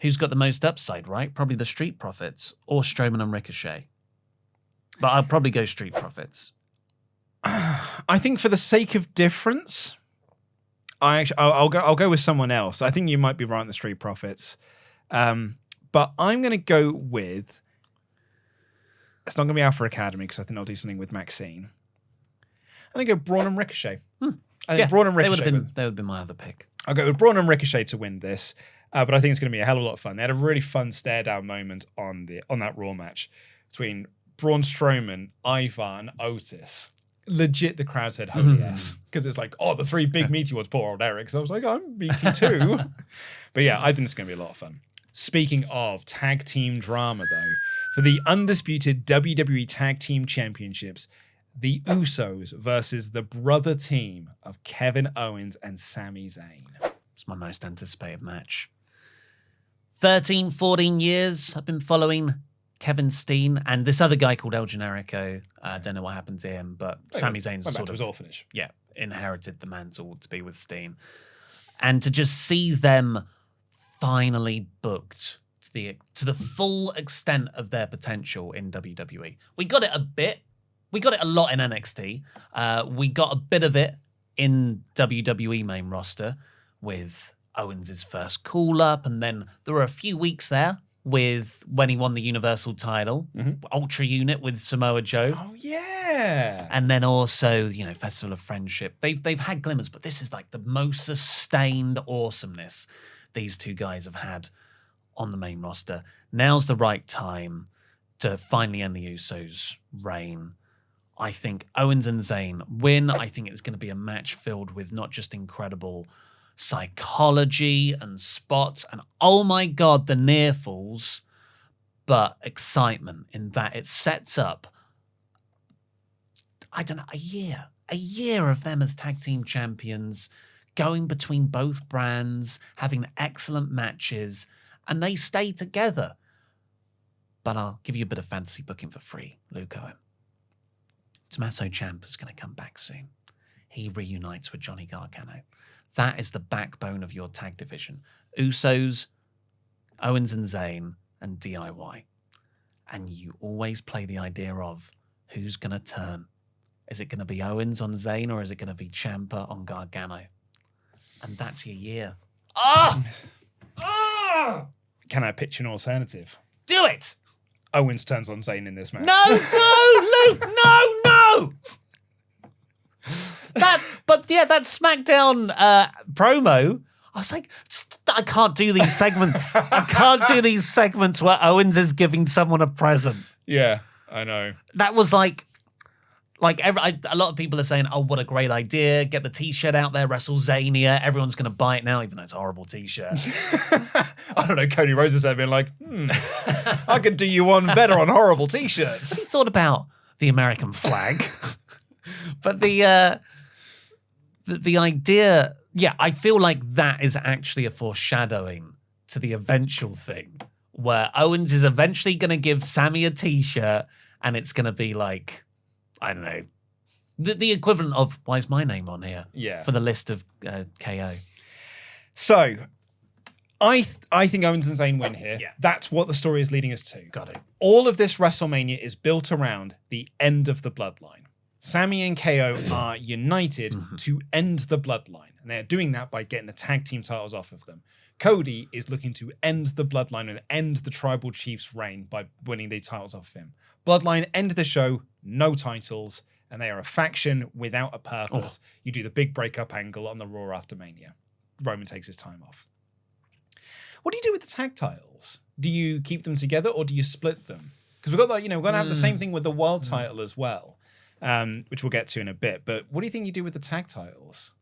Who's got the most upside, right? Probably the Street Profits or Strowman and Ricochet. But I'd probably go Street Profits. I think for the sake of difference, I'll go with someone else. I think you might be right on the Street Profits. But I'm going to go with... It's not going to be Alpha Academy because I think I'll do something with Maxine. I'm going to go Braun and Ricochet. I think Braun and Ricochet. They would have been my other pick. I'll go with Braun and Ricochet to win this, but I think it's going to be a hell of a lot of fun. They had a really fun stare down moment on that Raw match between Braun Strowman, Ivar, and Otis. Legit, the crowd said, holy yes. Because it's like, the three big meaty ones, poor old Eric. So I was like, I'm meaty too. But yeah, I think it's going to be a lot of fun. Speaking of tag team drama, though, for the undisputed WWE Tag Team Championships, the Usos versus the brother team of Kevin Owens and Sami Zayn. It's my most anticipated match. 13, 14 years I've been following Kevin Steen and this other guy called El Generico. I don't know what happened to him, but Sami Zayn's went back sort to of his orphanage. Yeah, inherited the mantle to be with Steen. And to just see them finally booked to the full extent of their potential in WWE. We got it a bit. We got it a lot in NXT. We got a bit of it in WWE main roster with Owens' first call-up, and then there were a few weeks there with when he won the Universal title, Ultra Unit with Samoa Joe. Oh, yeah. And then also, Festival of Friendship. They've had glimmers, but this is like the most sustained awesomeness these two guys have had on the main roster. Now's the right time to finally end the Usos' reign. I think Owens and Zayn win. I think it's going to be a match filled with not just incredible psychology and spots and, oh my God, the near falls, but excitement in that it sets up, I don't know, a year of them as tag team champions, going between both brands, having excellent matches, and they stay together. But I'll give you a bit of fantasy booking for free, Luke Owen. Tommaso Ciampa is going to come back soon. He reunites with Johnny Gargano. That is the backbone of your tag division. Usos, Owens and Zayn, and DIY. And you always play the idea of who's going to turn. Is it going to be Owens on Zayn or is it going to be Ciampa on Gargano? And that's your year. Can I pitch an alternative? Do it! Owens turns on Zayn in this match. No, Luke, no! That SmackDown promo, I was like, I can't do these segments. I can't do these segments where Owens is giving someone a present. Yeah, I know. That was a lot of people are saying, oh, what a great idea. Get the T-shirt out there, WrestleZania. Everyone's going to buy it now, even though it's a horrible T-shirt. I don't know, Cody Rhodes has been like, I could do you one better on horrible T-shirts. Have you thought about the American flag? But the idea, I feel like that is actually a foreshadowing to the eventual thing where Owens is eventually going to give Sami a T-shirt and it's going to be like, I don't know, the equivalent of, why is my name on here? Yeah. For the list of KO. So, I think Owens and Zayn win here. Yeah. That's what the story is leading us to. Got it. All of this WrestleMania is built around the end of the bloodline. Sami and KO are united to end the bloodline. And they're doing that by getting the tag team titles off of them. Cody is looking to end the bloodline and end the tribal chief's reign by winning the titles off of him. Bloodline end the show, no titles, and they are a faction without a purpose. You do the big breakup angle on the Raw after Mania. Roman takes his time off. What do you do with the tag titles? Do you keep them together or do you split them? Because we've got that, we're going to have the same thing with the world title as well, which we'll get to in a bit. But what do you think you do with the tag titles?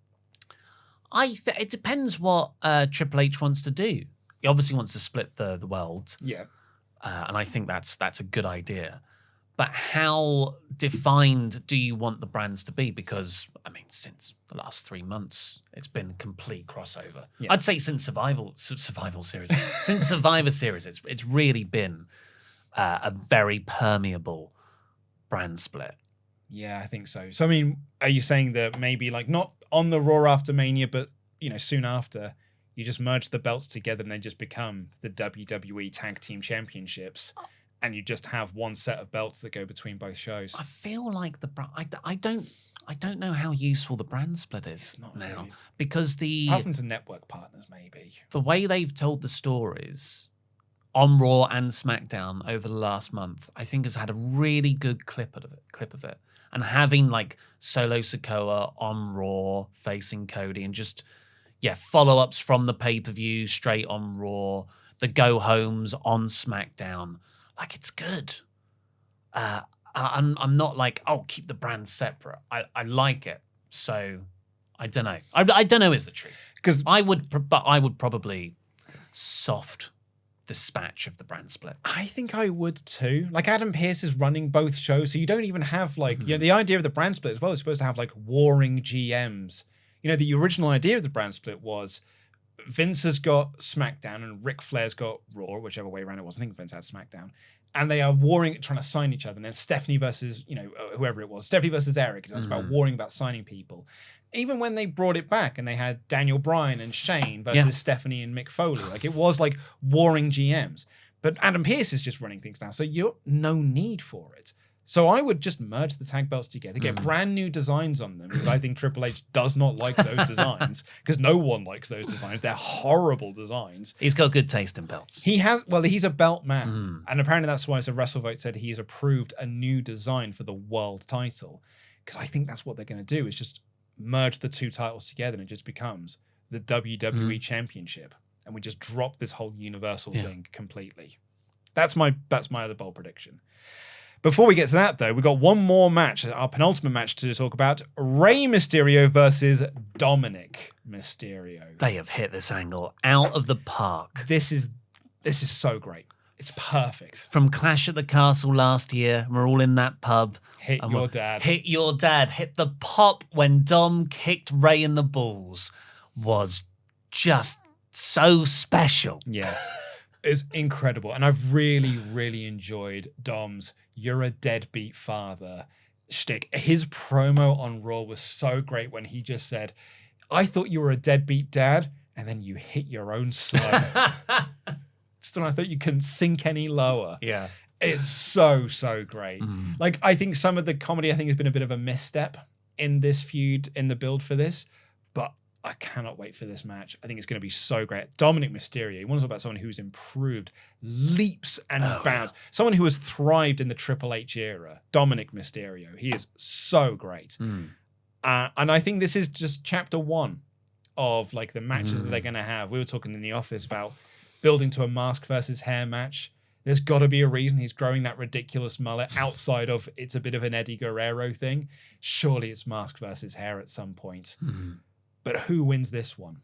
It depends what Triple H wants to do. He obviously wants to split the world. Yeah. And I think that's a good idea. But how defined do you want the brands to be? Because, since the last 3 months, it's been complete crossover. Yeah. I'd say since Survival Series, since Survivor Series, it's really been a very permeable brand split. Yeah, I think so. So, are you saying that maybe not on the Raw after Mania, but, soon after, you just merge the belts together and they just become the WWE Tag Team Championships? And you just have one set of belts that go between both shows. I feel like I don't know how useful the brand split is now. Really. Because apart from to network partners, maybe. The way they've told the stories on Raw and SmackDown over the last month, I think has had a really good clip of it. And having Solo Sikoa on Raw facing Cody and just follow-ups from the pay-per-view straight on Raw, the go-homes on SmackDown. It's good. I'm not like, oh, keep the brand separate. I like it, so I don't know. I don't know is the truth, because I would probably soft dispatch of the brand split. I think I would too. Like Adam Pearce is running both shows, so you don't even have like the idea of the brand split as well is supposed to have like warring GMs. The original idea of the brand split was Vince has got SmackDown and Ric Flair's got Raw, whichever way around it was. I think Vince had SmackDown. And they are warring, trying to sign each other. And then Stephanie versus, whoever it was. Stephanie versus Eric. It's about warring, about signing people. Even when they brought it back and they had Daniel Bryan and Shane versus Stephanie and Mick Foley. Like, it was like warring GMs. But Adam Pearce is just running things now. So you're no need for it. So I would just merge the tag belts together, get brand new designs on them, because I think Triple H does not like those designs, because no one likes those designs. They're horrible designs. He's got good taste in belts. He's a belt man. And apparently that's why WrestleVote said he's approved a new design for the world title, because I think that's what they're going to do, is just merge the two titles together and it just becomes the WWE Championship. And we just drop this whole universal thing completely. That's my other bold prediction. Before we get to that, though, we've got one more match, our penultimate match to talk about. Rey Mysterio versus Dominic Mysterio. They have hit this angle out of the park. This is so great. It's perfect. From Clash at the Castle last year, we're all in that pub. Hit your dad. Hit the pop when Dom kicked Rey in the balls was just so special. Yeah. It's incredible. And I've really, really enjoyed Dom's "you're a deadbeat father" shtick. His promo on Raw was so great when he just said, "I thought you were a deadbeat dad, and then you hit your own son." Just when I thought you couldn't sink any lower. Yeah. It's so, so great. Like, I think some of the comedy, has been a bit of a misstep in this feud, in the build for this, but I cannot wait for this match. I think it's going to be so great. Dominic Mysterio, you want to talk about someone who's improved leaps and bounds. Yeah. Someone who has thrived in the Triple H era. Dominic Mysterio. He is so great. And I think this is just chapter one of like the matches that they're going to have. We were talking in the office about building to a mask versus hair match. There's got to be a reason he's growing that ridiculous mullet outside of it's a bit of an Eddie Guerrero thing. Surely it's mask versus hair at some point. But who wins this one?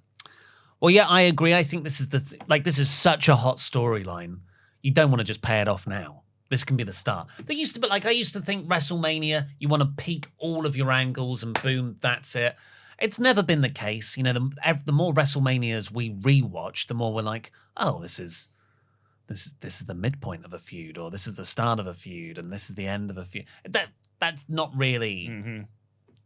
Well, yeah, I agree. I think this is such a hot storyline. You don't want to just pay it off now. This can be the start. I used to think WrestleMania, you want to peak all of your angles and boom, that's it. It's never been the case. The more WrestleManias we rewatch, the more we're like, oh, this is the midpoint of a feud, or this is the start of a feud, and this is the end of a feud. That's not really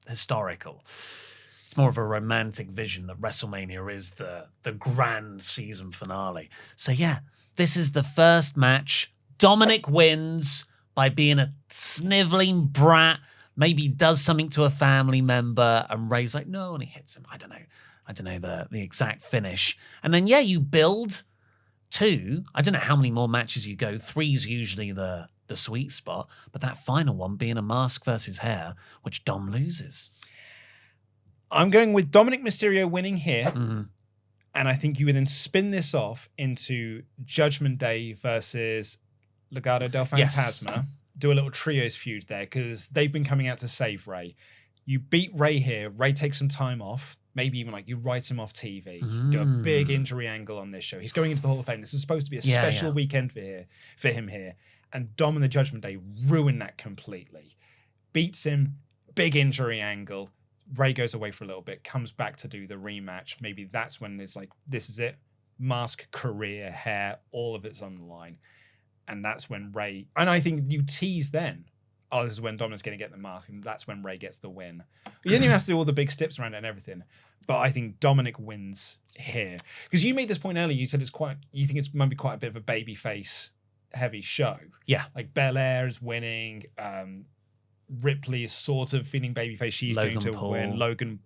historical. It's more of a romantic vision that WrestleMania is the grand season finale. So yeah, this is the first match. Dominic wins by being a sniveling brat, maybe does something to a family member, and Rey's like, no, and he hits him. I don't know the exact finish. And then yeah, you build to, I don't know how many more matches you go. 3's usually the sweet spot, but that final one being a mask versus hair, which Dom loses. I'm going with Dominic Mysterio winning here. And I think you would then spin this off into Judgment Day versus Legado del Fantasma. Yes. Do a little trios feud there, because they've been coming out to save Rey. You beat Rey here. Rey takes some time off. Maybe even like you write him off TV. Do a big injury angle on this show. He's going into the Hall of Fame. This is supposed to be a special weekend for him here. And Dom and the Judgment Day ruin that completely. Beats him. Big injury angle. Rey goes away for a little bit, comes back to do the rematch. Maybe that's when it's like, this is it. Mask, career, hair, all of it's on the line. And that's when Rey... And I think you tease then, oh, this is when Dominic's going to get the mask, and that's when Rey gets the win. You didn't even have to do all the big steps around it and everything. But I think Dominic wins here. Because you made this point earlier, you said you think it's might be quite a bit of a babyface heavy show. Yeah. Like Belair is winning... Ripley is sort of feeling babyface. She's Logan going to win. Logan.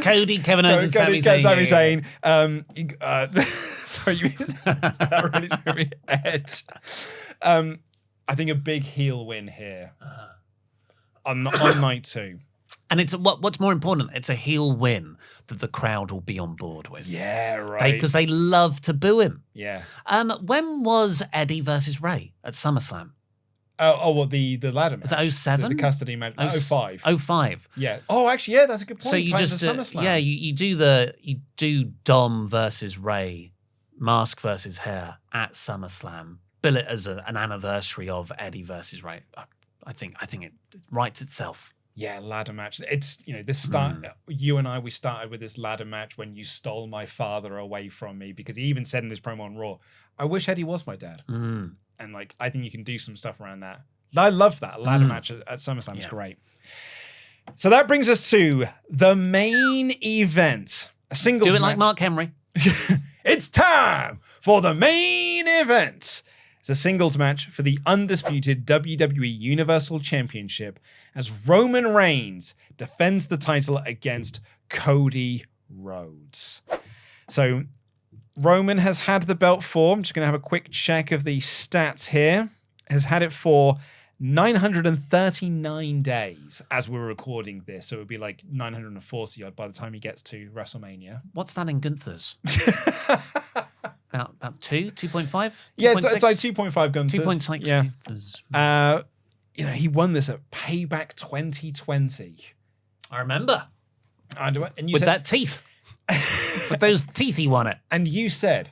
Cody, Kevin Owens, and Sami Zayn. Sorry, that really threw me edge. I think a big heel win here on night 2. And it's what's more important, it's a heel win that the crowd will be on board with. Yeah, right. Because they love to boo him. Yeah. When was Eddie versus Ray at SummerSlam? Well, the ladder match. Was it 07? The custody match. 05. 05. Yeah. Oh, actually, yeah, that's a good point. So you just SummerSlam. you do Dom versus Ray, mask versus hair at SummerSlam. Bill it as an anniversary of Eddie versus Ray. I think it writes itself. Yeah, ladder match. It's, this start. You and we started with this ladder match when you stole my father away from me, because he even said in his promo on Raw, I wish Eddie was my dad. And I think you can do some stuff around that. I love that ladder match at SummerSlam. It's great. So that brings us to the main event. A singles Do it match. like Mark Henry. It's time for the main event. It's a singles match for the undisputed WWE Universal Championship as Roman Reigns defends the title against Cody Rhodes. So Roman has had the belt for, I'm just going to have a quick check of the stats here, has had it for 939 days as we're recording this. So it would be like 940 odd by the time he gets to WrestleMania. What's that in Gunther's? About 2.5? Yeah, it's like 2.5 Gunther's. 2.6 yeah. Gunther's. He won this at Payback 2020. I remember. And you With said, that teeth. With those teeth he won it. And you said,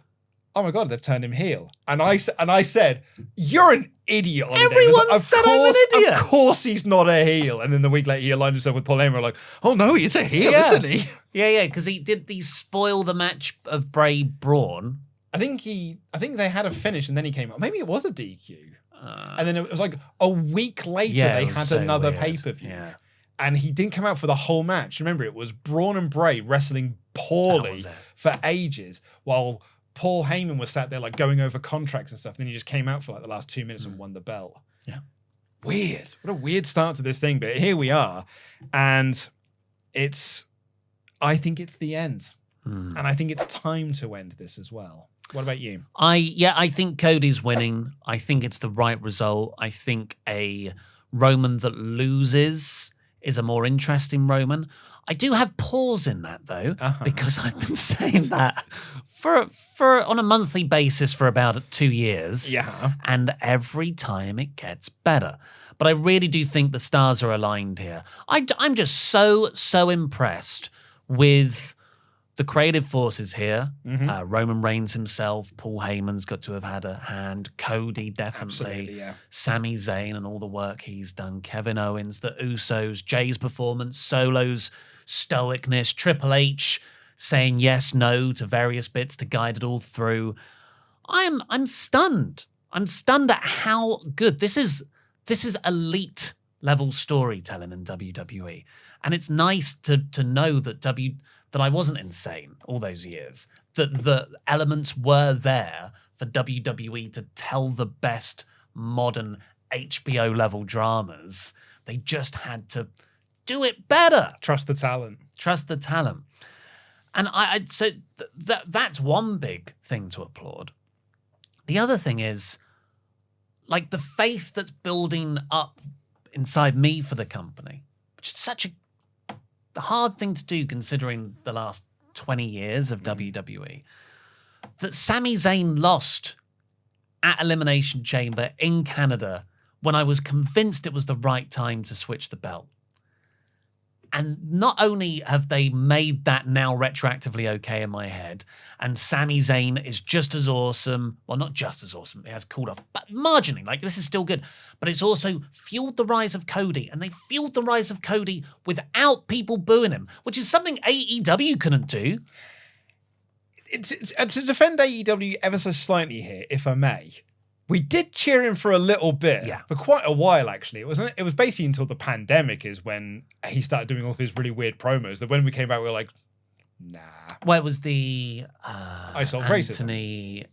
oh my God, they've turned him heel. And I said, you're an idiot on Everyone it. said I'm an idiot. Of course he's not a heel. And then the week later he aligned himself with Paul Heyman, like, oh no, he's a heel, isn't he? Yeah, because he did spoil the match of Bray Braun. I think they had a finish and then he came out. Maybe it was a DQ. And then it was like a week later they had another pay-per-view. Yeah. And he didn't come out for the whole match. Remember, it was Braun and Bray wrestling poorly for ages while Paul Heyman was sat there like going over contracts and stuff. Then he just came out for like the last 2 minutes and won the belt. Weird. What a weird start to this thing. But here we are. And I think it's the end. And I think it's time to end this as well. What about you? I think Cody's winning. I think it's the right result. I think a Roman that loses is a more interesting Roman. I do have pause in that though, because I've been saying that for on a monthly basis for about 2 years. Yeah. And every time it gets better. But I really do think the stars are aligned here. I'm just so impressed with the creative forces here. Roman Reigns himself, Paul Heyman's got to have had a hand, Cody definitely, Absolutely, yeah. Sami Zayn and all the work he's done, Kevin Owens, the Usos, Jay's performance, Solo's stoicness, Triple H saying yes, no to various bits to guide it all through. I'm stunned. I'm stunned at how good this is. This is elite level storytelling in WWE, and it's nice to know that I wasn't insane all those years, that the elements were there for WWE to tell the best modern HBO level dramas. They just had to do it better. Trust the talent. Trust the talent. And that's one big thing to applaud. The other thing is, like, the faith that's building up inside me for the company, which is such a hard thing to do considering the last 20 years of WWE, that Sami Zayn lost at Elimination Chamber in Canada when I was convinced it was the right time to switch the belt. And not only have they made that now retroactively okay in my head, and Sami Zayn is just as awesome, well, not just as awesome, it has cooled off, but marginally, like, this is still good, but it's also fueled the rise of Cody, and they fueled the rise of Cody without people booing him, which is something AEW couldn't do. It's to defend AEW ever so slightly here, if I may. We did cheer him for a little bit, for quite a while, actually. It was basically until the pandemic is when he started doing all of his really weird promos, that when we came back, we were like, nah. Well, it was the Anthony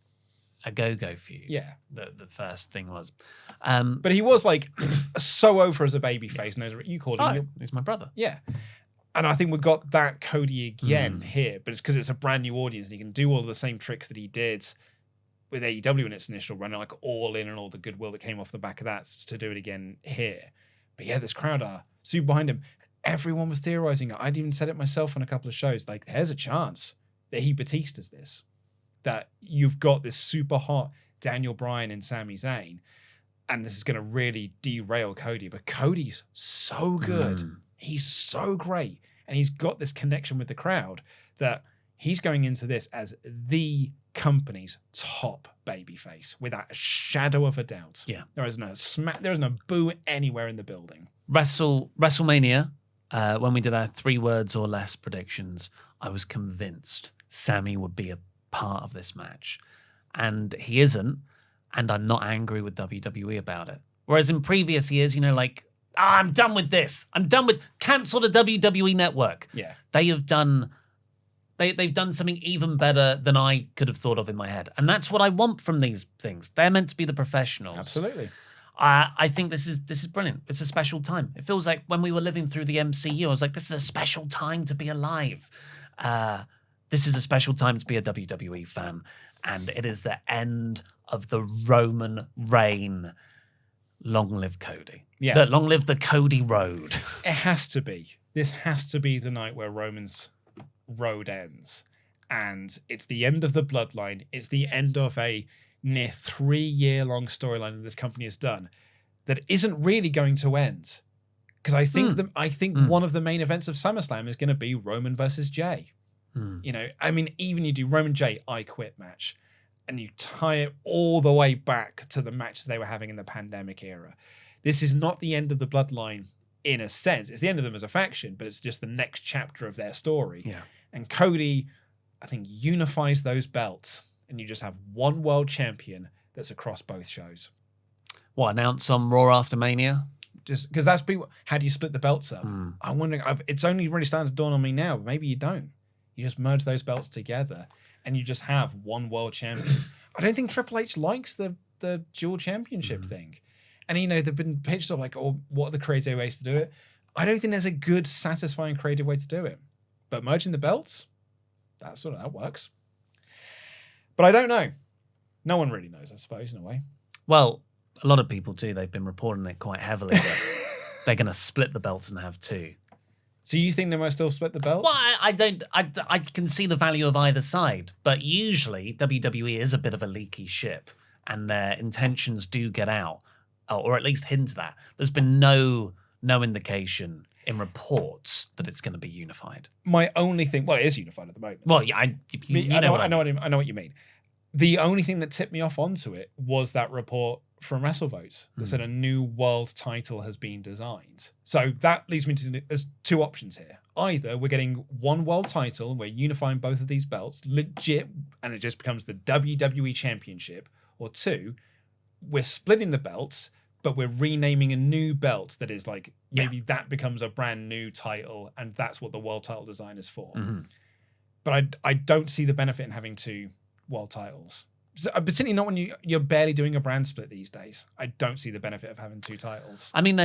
Agogo feud. Yeah. The first thing was. But he was like so over as a babyface. And you called him. He's my brother. Yeah. And I think we've got that Cody again here, but it's because it's a brand new audience and he can do all of the same tricks that he did with AEW in its initial run, like All In and all the goodwill that came off the back of that, to do it again here. But yeah, this crowd are super behind him. everyone was theorizing it. I'd even said it myself on a couple of shows. Like, there's a chance that he Batista's this. That you've got this super hot Daniel Bryan and Sami Zayn, and this is going to really derail Cody. But Cody's so good. He's so great. And he's got this connection with the crowd that he's going into this as the company's top babyface without a shadow of a doubt. Yeah. There is no boo anywhere in the building. WrestleMania, when we did our 3 words or less predictions, I was convinced Sami would be a part of this match. And he isn't, and I'm not angry with WWE about it. Whereas in previous years, I'm done with this. I'm done with cancel the WWE network. Yeah. They have done they've done something even better than I could have thought of in my head. And that's what I want from these things. They're meant to be the professionals. Absolutely. I think this is brilliant. It's a special time. It feels like when we were living through the MCU, I was like, this is a special time to be alive. This is a special time to be a WWE fan. And it is the end of the Roman reign. Long live Cody. Yeah. Long live the Cody road. It has to be. This has to be the night where Roman's road ends. And it's the end of the bloodline. It's the end of a near 3-year-long storyline that this company has done that isn't really going to end. Because I think one of the main events of SummerSlam is going to be Roman versus Jay. Even you do Roman Jay, I Quit match, and you tie it all the way back to the matches they were having in the pandemic era. This is not the end of the bloodline in a sense. It's the end of them as a faction, but it's just the next chapter of their story. Yeah. And Cody, I think, unifies those belts, and you just have one world champion that's across both shows. What, announce on Raw after Mania? Just because how do you split the belts up? I'm wondering, it's only really starting to dawn on me now, but maybe you don't. You just merge those belts together and you just have one world champion. I don't think Triple H likes the dual championship thing. And, they've been pitched up like, what are the creative ways to do it? I don't think there's a good, satisfying creative way to do it. But merging the belts, that works. But I don't know. No one really knows, I suppose, in a way. Well, a lot of people do. They've been reporting it quite heavily that they're going to split the belts and have 2. So you think they might still split the belts? Well, I don't. I can see the value of either side, but usually WWE is a bit of a leaky ship, and their intentions do get out, or at least hint that. There's been no indication in reports that it's going to be unified. My only thing, it is unified at the moment. Well, yeah, I know what you mean. The only thing that tipped me off onto it was that report from WrestleVotes that said a new world title has been designed. So that leads me to, there's 2 options here. Either we're getting one world title and we're unifying both of these belts, legit, and it just becomes the WWE Championship, or 2, we're splitting the belts, but we're renaming a new belt that is like, maybe that becomes a brand new title, and that's what the world title design is for. But I don't see the benefit in having 2 world titles. Particularly not when you're barely doing a brand split these days. I don't see the benefit of having 2 titles. I mean,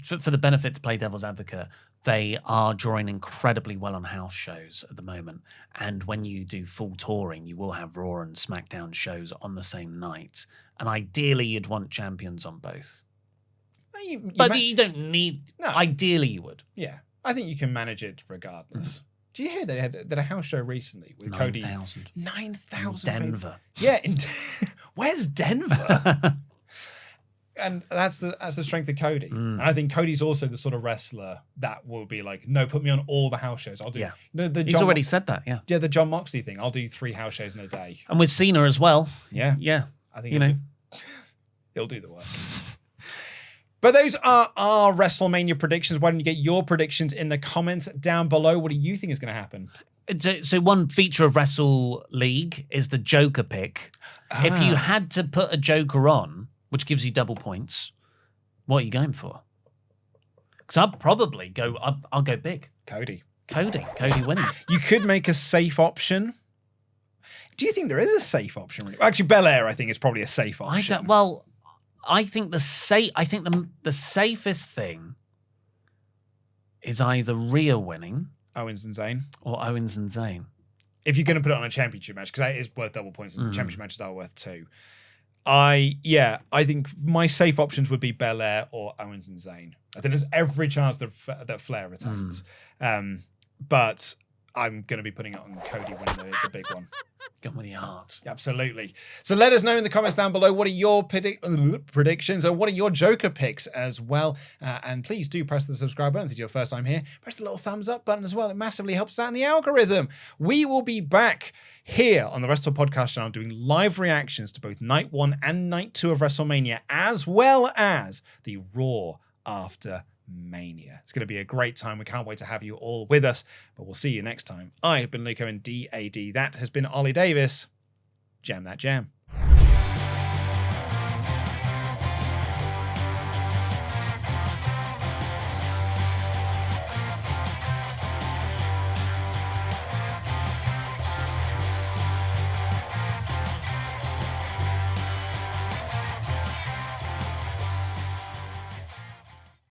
for the benefit to play devil's advocate, they are drawing incredibly well on house shows at the moment. And when you do full touring, you will have Raw and SmackDown shows on the same night. And ideally, you'd want champions on both. You don't need... No. Ideally, you would. Yeah. I think you can manage it regardless. Do you hear they had a house show recently with 9,000. 9,000. Denver. Yeah. Where's Denver? And that's the strength of Cody. And I think Cody's also the sort of wrestler that will be like, no, put me on all the house shows. I'll do. Yeah. He's already said that. Yeah. Yeah. The John Moxley thing. I'll do 3 house shows in a day. And with Cena as well. Yeah. Yeah. I think he'll do the work. But those are our WrestleMania predictions. Why don't you get your predictions in the comments down below? What do you think is going to happen? So one feature of Wrestle League is the Joker pick. If you had to put a Joker on, which gives you double points, what are you going for? Because I'll probably go, I'll go big. Cody winning. You could make a safe option. Do you think there is a safe option? Actually, Belair, I think, is probably a safe option. I think the safest thing is either Rhea winning, Owens and Zayn, or Owens and Zayn. If you're going to put it on a championship match, because that is worth double points, and championship matches are worth 2. I think my safe options would be Belair or Owens and Zayn. I think there's every chance that Flair retains. But I'm going to be putting it on Cody winning the big one. Gone with your heart. Absolutely. So let us know in the comments down below, what are your predictions, or what are your Joker picks as well? And please do press the subscribe button if it's your first time here. Press the little thumbs up button as well. It massively helps out in the algorithm. We will be back here on the WrestleTalk Podcast channel doing live reactions to both Night 1 and Night 2 of WrestleMania, as well as the Raw after Mania. It's going to be a great time. We can't wait to have you all with us, but we'll see you next time. I have been Luco and DAD. That has been Ollie Davis. Jam that jam.